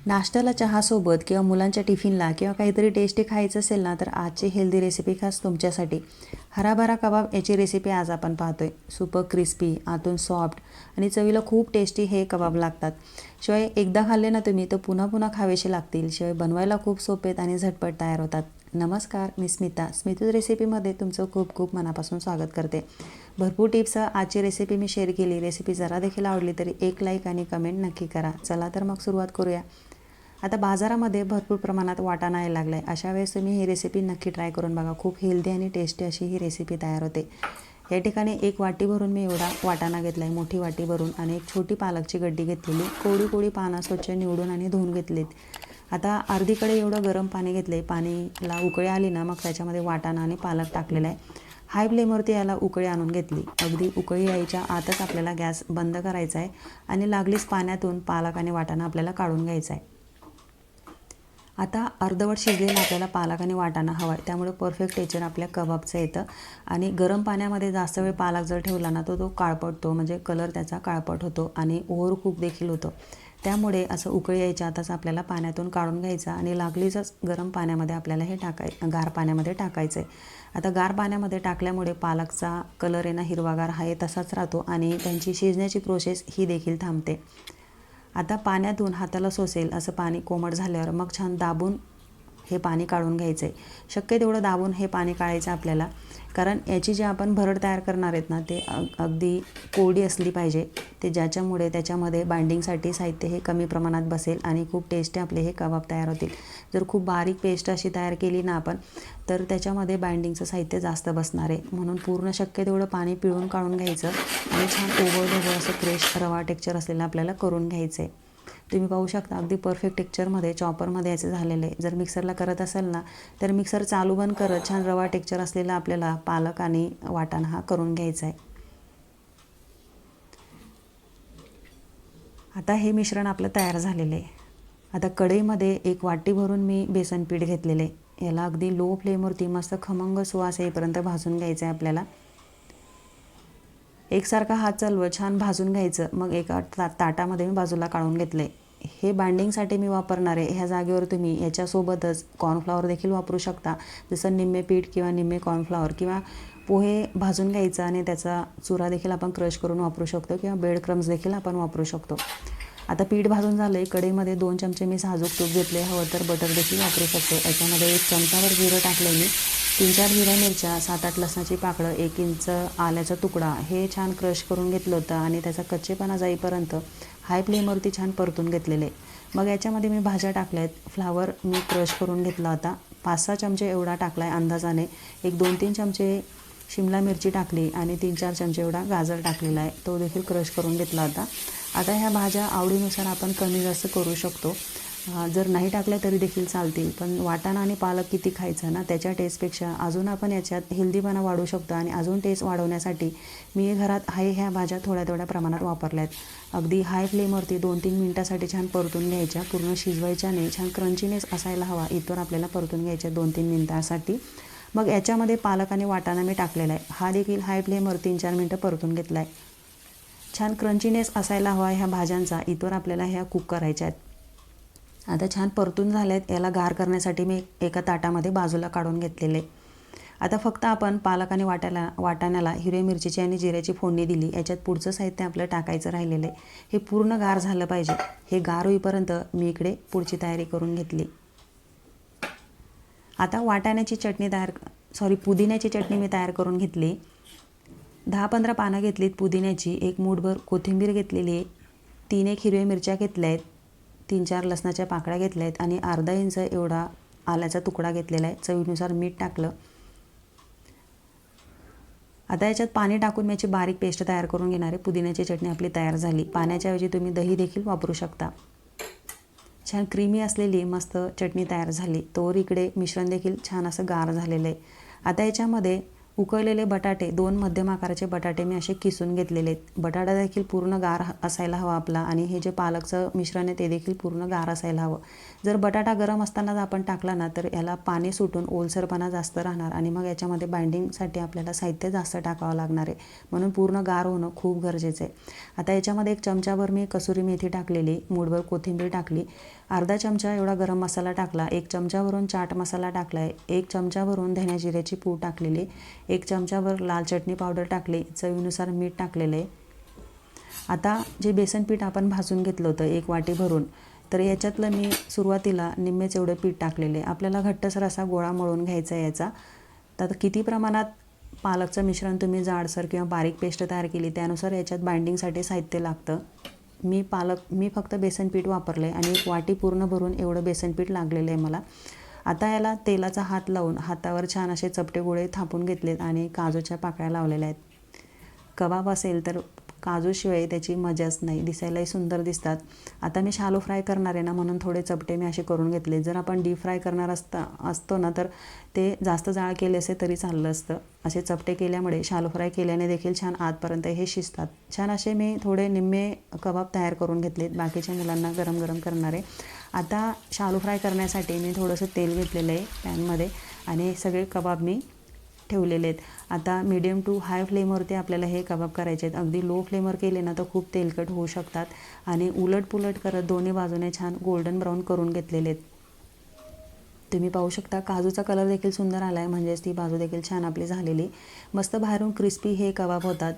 नाश्त्याला चहासोबत किंवा मुलांच्या टिफिनला किंवा काहीतरी टेस्टी खायचं असेल ना, तर आजची हेल्दी रेसिपी खास तुमच्यासाठी. हराभरा कबाब याची रेसिपी आज आपण पाहतोय. सुपर क्रिस्पी, आतून सॉफ्ट आणि चवीला खूप टेस्टी हे कबाब लागतात. शिवाय एकदा खाल्ले ना तुम्ही तर पुन्हा पुन्हा खावेसे लागतील. शिवाय बनवायला खूप सोपे आहेत आणि झटपट तयार होतात. नमस्कार, मी स्मिता. स्मितूज रेसिपीमध्ये तुमचं खूप खूप मनापासून स्वागत करते. भरपूर टिप्स आजची रेसिपी मी शेअर केली. रेसिपी जरा देखील आवडली तरी एक लाईक आणि कमेंट नक्की करा. चला तर मग सुरुवात करूया. आता बाजारामध्ये भरपूर प्रमाणात वाटाणा यायला लागला आहे. अशा वेळेस तुम्ही ही रेसिपी नक्की ट्राय करून बघा. खूप हेल्दी आणि टेस्टी अशी ही रेसिपी तयार होते. या ठिकाणी एक वाटी भरून मी एवढा वाटाणा घेतला आहे, मोठी वाटी भरून, आणि एक छोटी पालकची गड्डी घेतलेली. कोळी कोळी पानं स्वच्छ निवडून आणि धुवून घेतलीत. आता अर्धीकडे एवढं गरम पाणी घेतलं आहे. पाणीला उकळी आली ना, मग त्याच्यामध्ये वाटाणा आणि पालक टाकलेला आहे. हाय फ्लेमवरती याला उकळी आणून घेतली. अगदी उकळी यायच्या आतच आपल्याला गॅस बंद करायचा आहे आणि लागलीच पाण्यातून पालक आणि वाटाणा आपल्याला काढून घ्यायचा आहे. आता अर्धवट शिजलेला आपल्याला पालक आणि वाटाणा हवा आहे, त्यामुळे परफेक्ट टेक्स्चर आपल्या कबाबचं येतं. आणि गरम पाण्यामध्ये जास्त वेळ पालक जर ठेवला ना तो काळपटतो, म्हणजे कलर त्याचा काळपट होतो आणि ओव्हरकुक देखील होतो. त्यामुळे असं उकळी यायच्या आताच आपल्याला पाण्यातून काढून घ्यायचं आणि लागलीच गरम पाण्यामध्ये आपल्याला हे गार पाण्यामध्ये टाकायचं आहे. आता गार पाण्यामध्ये टाकल्यामुळे पालकचा कलर आहे ना हिरवागार आहे तसाच राहतो आणि त्यांची शिजण्याची प्रोसेस ही देखील थांबते. आता पाण्यातून हाताला सोसेल असं पाणी कोमट झाल्यावर मग छान दाबून हे पाणी काढून घ्यायचं आहे. शक्य तेवढं दाबून हे पाणी काढायचं आपल्याला, कारण याची जी आपण भरड तयार करणार आहेत ना ते अगदी कोरडी असली पाहिजे. ते ज्याच्यामुळे त्याच्यामध्ये बाइंडिंगसाठी साहित्य हे कमी प्रमाणात बसेल आणि खूप टेस्टी आपले हे कबाब तयार होतील. जर खूप बारीक पेस्ट अशी तयार केली ना आपण तर त्याच्यामध्ये बाइंडिंगचं साहित्य जास्त बसणार आहे. म्हणून पूर्ण शक्य तेवढं पाणी पिळून काढून घ्यायचं आणि छान ओघळ असं फ्रेश रवा टेक्स्चर असलेलं आपल्याला करून घ्यायचं आहे. तुम्ही पाहू शकता अगदी परफेक्ट टेक्स्चरमध्ये चॉपरमध्ये याचे झालेले आहे. जर मिक्सरला करत असाल ना तर मिक्सर चालू बंद करत छान रवा टेक्स्चर असलेला आपल्याला पालक आणि वाटाणा हा करून घ्यायचा आहे. आता हे मिश्रण आपलं तयार झालेलं आहे. आता कढईमध्ये एक वाटी भरून मी बेसन पीठ घेतलेलं आहे. याला अगदी लो फ्लेमवरती मस्त खमंग सुवास येईपर्यंत भाजून घ्यायचं आहे आपल्याला. एकसारखा हात चालवत छान भाजून घ्यायचं. मग एका ताटामध्ये मी बाजूला काढून घेतलं आहे. हे बाइंडिंगसाठी मी वापरणार आहे. ह्या जागेवर तुम्ही याच्यासोबतच कॉर्नफ्लॉवर देखील वापरू शकता. जसं निम्मे पीठ किंवा निम्मे कॉर्नफ्लॉवर, किंवा पोहे भाजून घ्यायचा आणि त्याचा चुरा देखील आपण क्रश करून वापरू शकतो, किंवा ब्रेड क्रम्स देखील आपण वापरू शकतो. आता पीठ भाजून झालं आहे. कढईमध्ये 2 चमचे मी साजूक तूप घेतले. हवं तर बटर देखील वापरू शकतो. याच्यामध्ये 1 चमचाभर जिरं टाकलं मी, 3-4 हिरव्या मिरच्या, 7-8 लसणाची पाकळं, 1 इंच आल्याचा तुकडा हे छान क्रश करून घेतलं होतं आणि त्याचा कच्चेपणा जाईपर्यंत हाय फ्लेमवरती छान परतून घेतलेले. मग याच्यामध्ये मी भाज्या टाकल्या आहेत. फ्लावर मी क्रश करून घेतला होता, 5-6 चमचे एवढा टाकला आहे अंदाजाने. एक 2-3 चमचे शिमला मिरची टाकली आणि 3-4 चमचे एवढा गाजर टाकलेला आहे, तो देखील क्रश करून घेतला होता. आता ह्या भाज्या आवडीनुसार आपण कमी जास्त करू शकतो. जर नाही टाकल्या तरी देखील चालतील, पण वाटाणा आणि पालक किती खायचं ना, त्याच्या टेस्टपेक्षा अजून आपण याच्यात हेल्दीपणा वाढवू शकतो. आणि अजून टेस्ट वाढवण्यासाठी मी घरात ह्या भाज्या थोड्या प्रमाणात वापरल्या आहेत. अगदी हाय फ्लेमवरती 2-3 मिनटासाठी छान परतून घ्यायच्या. पूर्ण शिजवायच्या नाही, छान क्रंचीनेस असायला हवा इथवर आपल्याला परतून घ्यायच्या 2-3 मिनटासाठी. मग याच्यामध्ये पालक आणि वाटाणा मी टाकलेला आहे. हा देखील हाय फ्लेमवर 3-4 मिनटं परतून घेतला आहे. छान क्रंचीनेस असायला हवा ह्या भाज्यांचा, इथवर आपल्याला ह्या कुक करायच्या आहेत. आता छान परतून झाल्या आहेत. याला गार करण्यासाठी मी एका ताटामध्ये बाजूला काढून घेतलेले. आता फक्त आपण पालक आणि वाटाण्याला हिरव्या मिरचीची आणि जिऱ्याची फोडणी दिली. याच्यात पुढचं साहित्य आपलं टाकायचं राहिलेलं आहे. हे पूर्ण गार झालं पाहिजे. हे गार होईपर्यंत मी इकडे पुढची तयारी करून घेतली. आता पुदिन्याची चटणी मी तयार करून घेतली. 10-15 पानं घेतलीत पुदिन्याची, 1 मूठभर कोथिंबीर घेतलेली आहे, 3-1 हिरव्या मिरच्या घेतल्या आहेत, 3-4 लसणाच्या पाकळ्या घेतल्या आहेत आणि अर्धा इंच एवढा आल्याचा तुकडा घेतलेला आहे. चवीनुसार मीठ टाकलं. आता याच्यात पाणी टाकून मी याची बारीक पेस्ट तयार करून घेणार आहे. पुदिन्याची चटणी आपली तयार झाली. पाण्याच्या ऐवजी तुम्ही दही देखील वापरू शकता. छान क्रीमी असलेली मस्त चटणी तयार झाली. तोवर इकडे मिश्रण देखील छान असं गार झालेलं आहे. आता याच्यामध्ये उकळलेले बटाटे, 2 मध्यम आकाराचे बटाटे मी असे किसून घेतलेले आहेत. बटाटा देखील पूर्ण गार असायला हवा आपला, आणि हे जे पालकचं मिश्रण आहे ते देखील पूर्ण गार असायला हवं. जर बटाटा गरम असतानाच आपण टाकला ना तर याला पाणी सुटून ओलसरपणा जास्त राहणार आणि मग याच्यामध्ये बाइंडिंगसाठी आपल्याला साहित्य जास्त टाकावं लागणार आहे. म्हणून पूर्ण गार होणं खूप गरजेचं आहे. आता याच्यामध्ये 1 चमचाभर मी कसुरी मेथी टाकलेली, मूठभर कोथिंबीर टाकली, अर्धा चमचा एवढा गरम मसाला टाकला, 1 चमचाभरून चाट मसाला टाकला आहे, 1 चमचाभरून धण्या जिऱ्याची पूड टाकलेली, 1 चमचाभर लाल चटणी पावडर टाकली, चवीनुसार मीठ टाकलेलं आहे. आता जे बेसन पीठ आपण भाजून घेतलं होतं 1 वाटी भरून, तर याच्यातलं मी सुरुवातीला निम्मेच एवढं पीठ टाकलेले. आपल्याला घट्टसर असा गोळा मळून घ्यायचा आहे याचा. तर किती प्रमाणात पालकचं मिश्रण तुम्ही जाडसर किंवा बारीक पेस्ट तयार केली त्यानुसार याच्यात बाइंडिंगसाठी साहित्य लागतं. मी फक्त बेसन पीठ वापरलं आहे आणि 1 वाटी पूर्ण भरून एवढं बेसन पीठ लागलेलं आहे मला. आता याला तेलाचा हात लावून हातावर छान असे चपटे गोळे थापून घेतलेत आणि काजूच्या पाकळ्या लावलेल्या आहेत. कबाब असेल तर काजूशिवाय त्याची मजाच नाही, दिसायलाही सुंदर दिसतात. आता मी शालो फ्राय करणार आहे ना, म्हणून थोडे चपटे मी असे करून घेतले. जर आपण डीप फ्राय करणार असतो ना, तर ते जास्त जाळ केले असे तरी चाललं असतं. असे चपटे केल्यामुळे शालो फ्राय केल्याने देखील छान आतपर्यंत हे शिजतात. छान असे मी थोडे निम्मे कबाब तयार करून घेतलेत, बाकीच्या मुलांना गरम गरम करणार आहे. आता शालो फ्राय करण्यासाठी मी थोडंसं तेल घेतलेलं आहे पॅनमध्ये आणि सगळे कबाब मी ठेवलेले आहेत. आता मीडियम टू हाय फ्लेमवरती आपल्याला हे कबाब करायचे आहेत. अगदी लो फ्लेमवर केले ना तर खूप तेलकट होऊ शकतात आणि उलटपुलट करत दोन्ही बाजूने छान गोल्डन ब्राऊन करून घेतलेले आहेत. तुम्ही पाहू शकता काजूचा कलर देखील सुंदर आला आहे, म्हणजेच ती बाजू देखील छान आपली झालेली. मस्त बाहेरून क्रिस्पी हे कबाब होतात.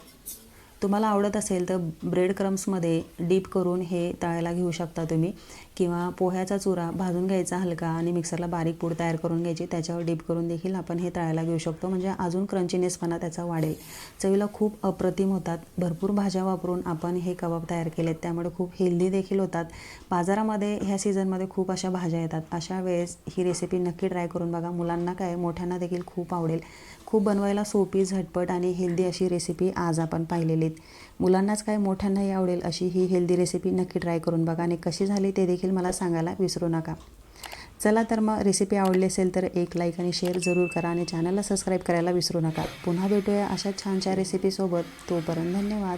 तुम्हाला आवडत असेल तर ब्रेड क्रम्समध्ये डीप करून हे तळायला घेऊ शकता तुम्ही, किंवा पोह्याचा चुरा भाजून घ्यायचा हलका आणि मिक्सरला बारीक पूड तयार करून घ्यायची, त्याच्यावर डीप करून देखील आपण हे तळायला घेऊ शकतो. म्हणजे अजून क्रंचीनेसपणा त्याचा वाढेल. चवीला खूप अप्रतिम होतात. भरपूर भाज्या वापरून आपण हे कबाब तयार केलेत, त्यामुळे खूप हेल्दी देखील होतात. बाजारामध्ये ह्या सीझनमध्ये खूप अशा भाज्या येतात. अशा वेळेस ही रेसिपी नक्की ट्राय करून बघा. मुलांना काय, मोठ्यांना देखील खूप आवडेल. खूप बनवायला सोपी, झटपट आणि हेल्दी अशी रेसिपी आज आपण पाहिलेली आहेत. मुलांनाच काय, मोठ्यांनाही आवडेल अशी ही हेल्दी रेसिपी नक्की ट्राय करून बघा आणि कशी झाली ते देखील मला सांगायला विसरू नका. चला तर मग रेसिपी आवडली असेल तर एक लाईक आणि शेअर जरूर करा आणि चॅनलला सबस्क्राईब करायला विसरू नका. पुन्हा भेटूया अशा छानशा रेसिपीसोबत. तोपर्यंत धन्यवाद.